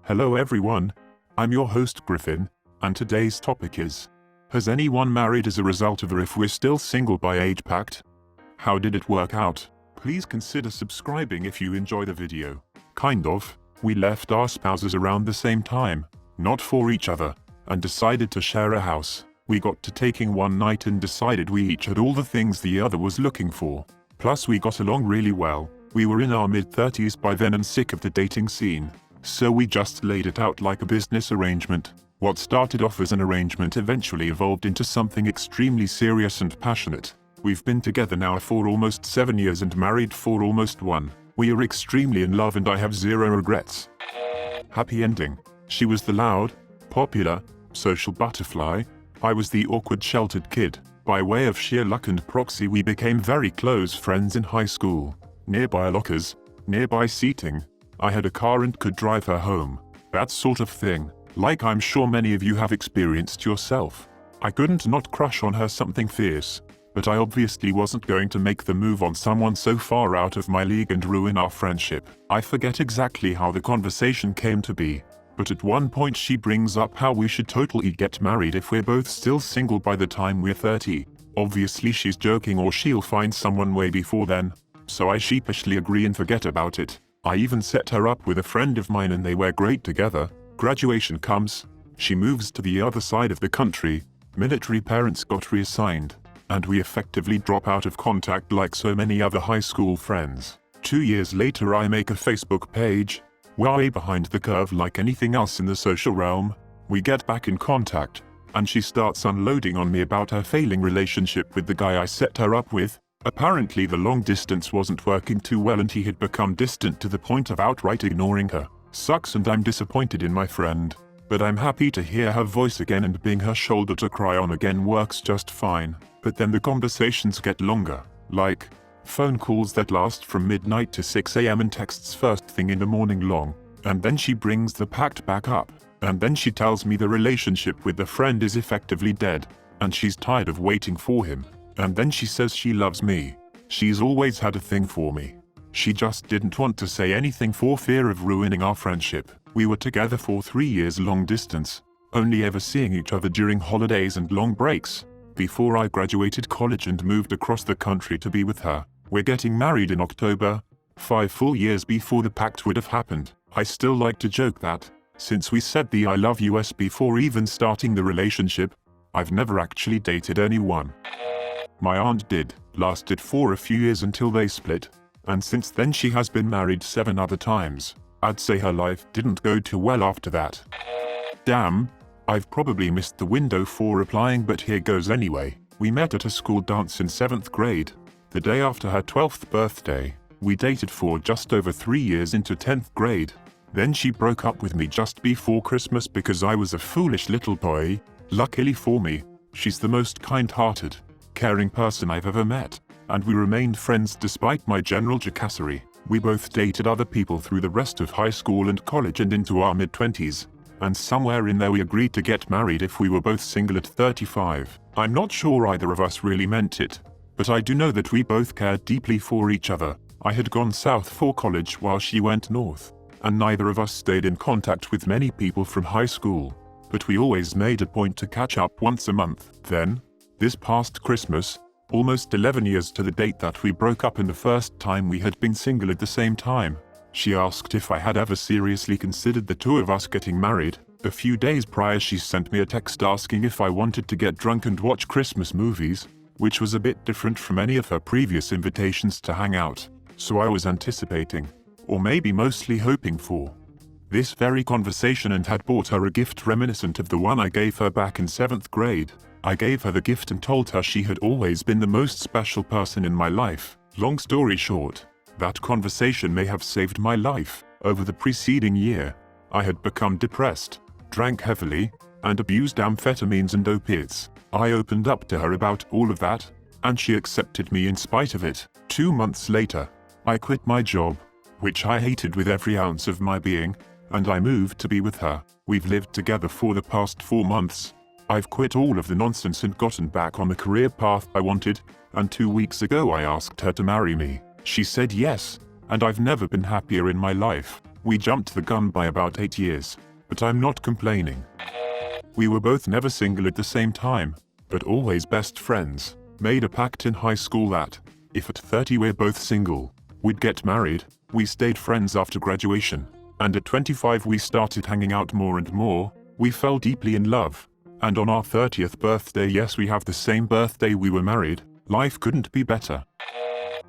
Hello everyone, I'm your host Griffin, and today's topic is, has anyone married as a result of or if we're still single by age pact? How did it work out? Please consider subscribing if you enjoy the video. Kind of, we left our spouses around the same time, not for each other, and decided to share a house. We got to taking one night and decided we each had all the things the other was looking for. Plus we got along really well. We were in our mid-30s by then and sick of the dating scene. So we just laid it out like a business arrangement. What started off as an arrangement eventually evolved into something extremely serious and passionate. We've been together now for almost 7 years and married for almost 1. We are extremely in love and I have zero regrets. Happy ending. She was the loud, popular, social butterfly. I was the awkward sheltered kid. By way of sheer luck and proxy we became very close friends in high school. Nearby lockers, nearby seating. I had a car and could drive her home. That sort of thing, like I'm sure many of you have experienced yourself. I couldn't not crush on her something fierce, but I obviously wasn't going to make the move on someone so far out of my league and ruin our friendship. I forget exactly how the conversation came to be, but at one point she brings up how we should totally get married if we're both still single by the time we're 30. Obviously she's joking or she'll find someone way before then, so I sheepishly agree and forget about it. I even set her up with a friend of mine and they were great together. Graduation comes, she moves to the other side of the country, military parents got reassigned, and we effectively drop out of contact like so many other high school friends. 2 years later I make a Facebook page, way behind the curve like anything else in the social realm. We get back in contact, and she starts unloading on me about her failing relationship with the guy I set her up with. Apparently the long distance wasn't working too well and he had become distant to the point of outright ignoring her. Sucks and I'm disappointed in my friend. But I'm happy to hear her voice again and being her shoulder to cry on again works just fine. But then the conversations get longer. Like, phone calls that last from midnight to 6 AM and texts first thing in the morning long. And then she brings the pact back up. And then she tells me the relationship with the friend is effectively dead. And she's tired of waiting for him. And then she says she loves me. She's always had a thing for me. She just didn't want to say anything for fear of ruining our friendship. We were together for 3 years long distance, only ever seeing each other during holidays and long breaks. Before I graduated college and moved across the country to be with her. We're getting married in October, 5 full years before the pact would have happened. I still like to joke that, since we said the I love yous before even starting the relationship, I've never actually dated anyone. My aunt did, lasted for a few years until they split, and since then she has been married 7 other times. I'd say her life didn't go too well after that. Damn, I've probably missed the window for replying but here goes anyway. We met at a school dance in 7th grade, the day after her 12th birthday. We dated for just over 3 years into 10th grade. Then she broke up with me just before Christmas because I was a foolish little boy. Luckily for me, she's the most kind-hearted, caring person I've ever met, and we remained friends despite my general jacassery. We both dated other people through the rest of high school and college and into our mid-20s, and somewhere in there we agreed to get married if we were both single at 35. I'm not sure either of us really meant it, but I do know that we both cared deeply for each other. I had gone south for college while she went north, and neither of us stayed in contact with many people from high school, but we always made a point to catch up once a month. Then, this past Christmas, almost 11 years to the date that we broke up and the first time we had been single at the same time, she asked if I had ever seriously considered the two of us getting married. A few days prior she sent me a text asking if I wanted to get drunk and watch Christmas movies, which was a bit different from any of her previous invitations to hang out, so I was anticipating, or maybe mostly hoping for, this very conversation and had bought her a gift reminiscent of the one I gave her back in 7th grade. I gave her the gift and told her she had always been the most special person in my life. Long story short, that conversation may have saved my life. Over the preceding year, I had become depressed, drank heavily, and abused amphetamines and opiates. I opened up to her about all of that, and she accepted me in spite of it. 2 months later, I quit my job, which I hated with every ounce of my being, and I moved to be with her. We've lived together for the past 4 months. I've quit all of the nonsense and gotten back on the career path I wanted, and 2 weeks ago I asked her to marry me. She said yes, and I've never been happier in my life. We jumped the gun by about 8 years, but I'm not complaining. We were both never single at the same time, but always best friends. Made a pact in high school that, if at 30 we're both single, we'd get married. We stayed friends after graduation, and at 25 we started hanging out more and more. We fell deeply in love, and on our 30th birthday, yes, we have the same birthday we were married. Life couldn't be better.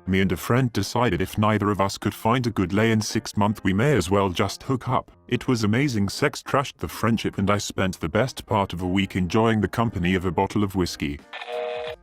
Me and a friend decided if neither of us could find a good lay-in 6 months, we may as well just hook up. It was amazing. Sex trashed the friendship, and I spent the best part of a week enjoying the company of a bottle of whiskey.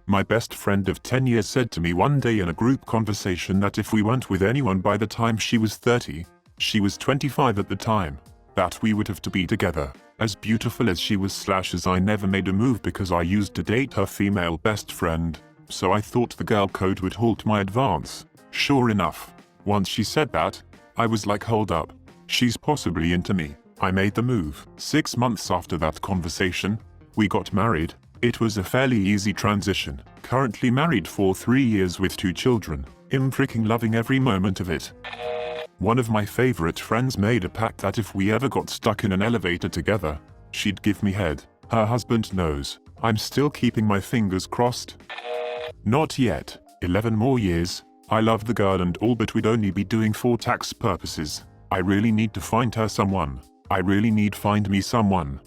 My best friend of 10 years said to me one day in a group conversation that if we weren't with anyone by the time she was 30, she was 25 at the time, that we would have to be together. As beautiful as she was / as I never made a move because I used to date her female best friend, so I thought the girl code would halt my advance. Sure enough, once she said that, I was like, hold up, she's possibly into me. I made the move. 6 months after that conversation, we got married. It was a fairly easy transition. Currently married for 3 years with 2 children. I'm freaking loving every moment of it. One of my favorite friends made a pact that if we ever got stuck in an elevator together, she'd give me head. Her husband knows. I'm still keeping my fingers crossed. Not yet. 11 more years. I love the girl and all, but we'd only be doing for tax purposes. I really need to find her someone. I really need find me someone.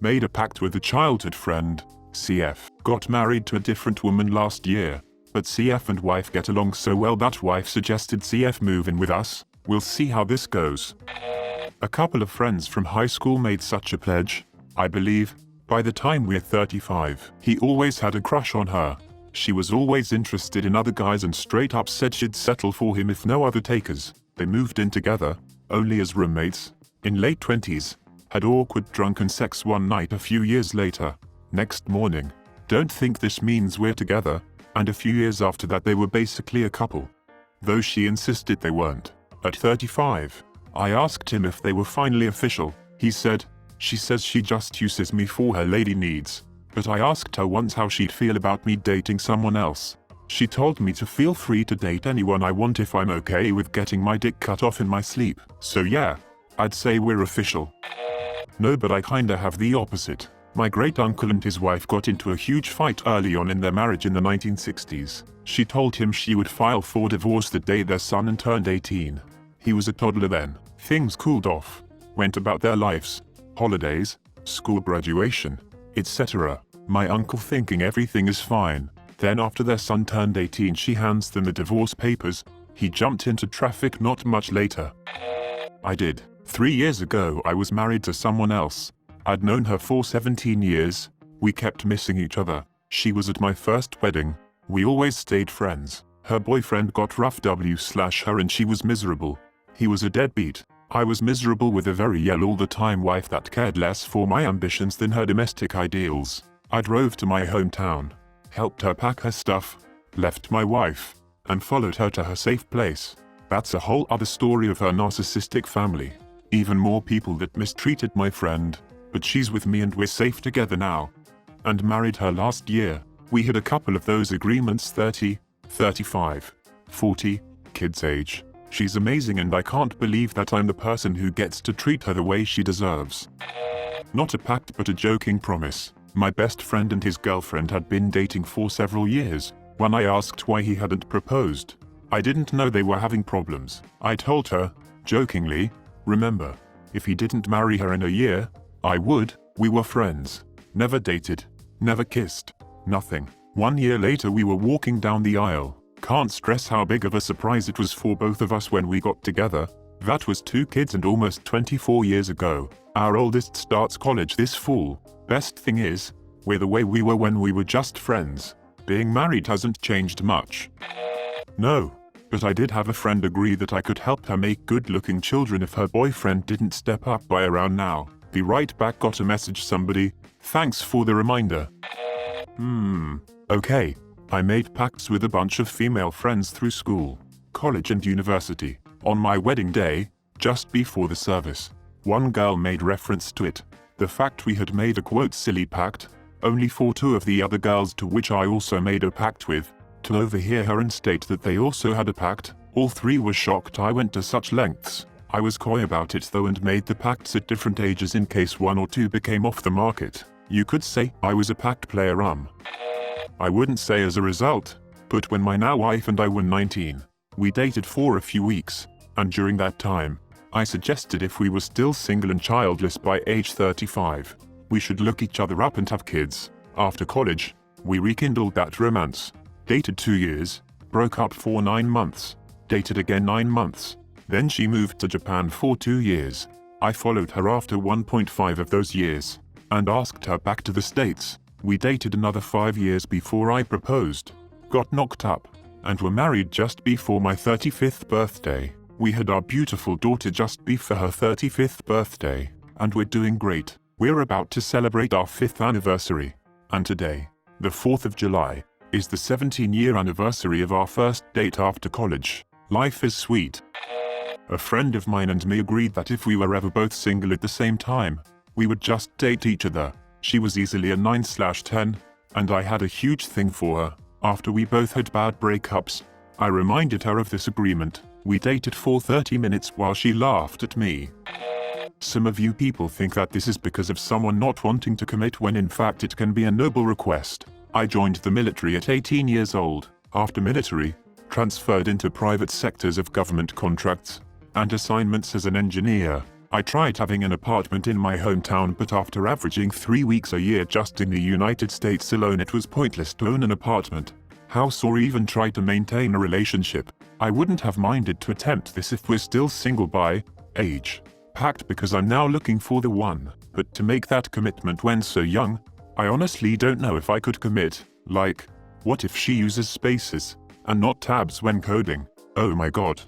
Made a pact with a childhood friend, CF. Got married to a different woman last year, but CF and wife get along so well that wife suggested CF move in with us. We'll see how this goes. A couple of friends from high school made such a pledge. I believe, by the time we're 35, he always had a crush on her. She was always interested in other guys and straight up said she'd settle for him if no other takers. They moved in together, only as roommates, in late 20s. Had awkward drunken sex one night a few years later. Next morning, don't think this means we're together, and a few years after that they were basically a couple. Though she insisted they weren't. At 35, I asked him if they were finally official. He said, she says she just uses me for her lady needs. But I asked her once how she'd feel about me dating someone else. She told me to feel free to date anyone I want if I'm okay with getting my dick cut off in my sleep. So yeah, I'd say we're official. No, but I kinda have the opposite. My great uncle and his wife got into a huge fight early on in their marriage in the 1960s. She told him she would file for divorce the day their son turned 18. He was a toddler then. Things cooled off, went about their lives, holidays, school graduation, etc. My uncle thinking everything is fine. Then after their son turned 18, she hands them the divorce papers. He jumped into traffic not much later. I did. 3 years ago I was married to someone else. I'd known her for 17 years. We kept missing each other. She was at my first wedding. We always stayed friends. Her boyfriend got rough /her and she was miserable. He was a deadbeat. I was miserable with a very yell all the time wife that cared less for my ambitions than her domestic ideals. I drove to my hometown, helped her pack her stuff, left my wife, and followed her to her safe place. That's a whole other story of her narcissistic family. Even more people that mistreated my friend, but she's with me and we're safe together now. And married her last year. We had a couple of those agreements, 30, 35, 40, kids age. She's amazing and I can't believe that I'm the person who gets to treat her the way she deserves. Not a pact but a joking promise. My best friend and his girlfriend had been dating for several years. When I asked why he hadn't proposed, I didn't know they were having problems. I told her, jokingly, remember, if he didn't marry her in a year, I would. We were friends. Never dated. Never kissed. Nothing. 1 year later we were walking down the aisle. Can't stress how big of a surprise it was for both of us when we got together. That was 2 kids and almost 24 years ago. Our oldest starts college this fall. Best thing is, we're the way we were when we were just friends. Being married hasn't changed much. No. But I did have a friend agree that I could help her make good-looking children if her boyfriend didn't step up by around now. Be right back. Got a message somebody. Thanks for the reminder. Okay. I made pacts with a bunch of female friends through school, college and university. On my wedding day, just before the service, one girl made reference to it. The fact we had made a quote silly pact, only for 2 of the other girls to which I also made a pact with, to overhear her and state that they also had a pact. All 3 were shocked I went to such lengths. I was coy about it though and made the pacts at different ages in case one or two became off the market. You could say I was a pact player. I wouldn't say as a result, but when my now wife and I were 19, we dated for a few weeks, and during that time, I suggested if we were still single and childless by age 35, we should look each other up and have kids. After college, we rekindled that romance, dated 2 years, broke up for 9 months, dated again 9 months, then she moved to Japan for 2 years. I followed her after 1.5 of those years, and asked her back to the States. We dated another 5 years before I proposed, got knocked up, and were married just before my 35th birthday. We had our beautiful daughter just before her 35th birthday, and we're doing great. We're about to celebrate our 5th anniversary, and today, the 4th of July, is the 17-year anniversary of our first date after college. Life is sweet. A friend of mine and me agreed that if we were ever both single at the same time, we would just date each other. She was easily a 9/10, and I had a huge thing for her. After we both had bad breakups, I reminded her of this agreement. We dated for 30 minutes while she laughed at me. Some of you people think that this is because of someone not wanting to commit when in fact it can be a noble request. I joined the military at 18 years old. After military, transferred into private sectors of government contracts and assignments as an engineer. I tried having an apartment in my hometown, but after averaging 3 weeks a year just in the United States alone, it was pointless to own an apartment, house, or even try to maintain a relationship. I wouldn't have minded to attempt this if we're still single by age. Pact because I'm now looking for the one, but to make that commitment when so young, I honestly don't know if I could commit. Like, what if she uses spaces and not tabs when coding? Oh my god.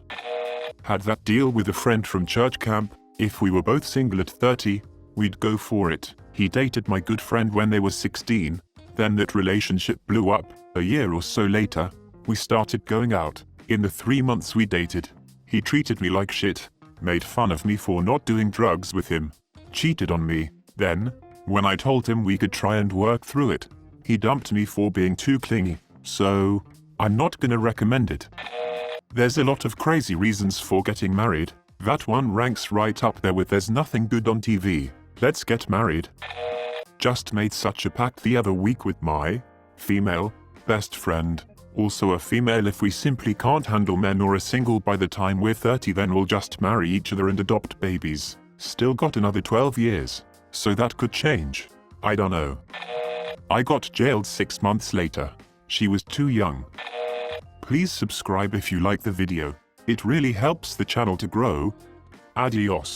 Had that deal with a friend from church camp. If we were both single at 30, we'd go for it. He dated my good friend when they were 16, then that relationship blew up. A year or so later, we started going out. In the 3 months we dated, he treated me like shit, made fun of me for not doing drugs with him, cheated on me. Then, when I told him we could try and work through it, he dumped me for being too clingy. So, I'm not gonna recommend it. There's a lot of crazy reasons for getting married. That one ranks right up there with "there's nothing good on TV, let's get married." Just made such a pact the other week with my female best friend. Also a female. If we simply can't handle men or are single by the time we're 30, then we'll just marry each other and adopt babies. Still got another 12 years, so that could change. I don't know. I got jailed 6 months later. She was too young. Please subscribe if you like the video. It really helps the channel to grow. Adios.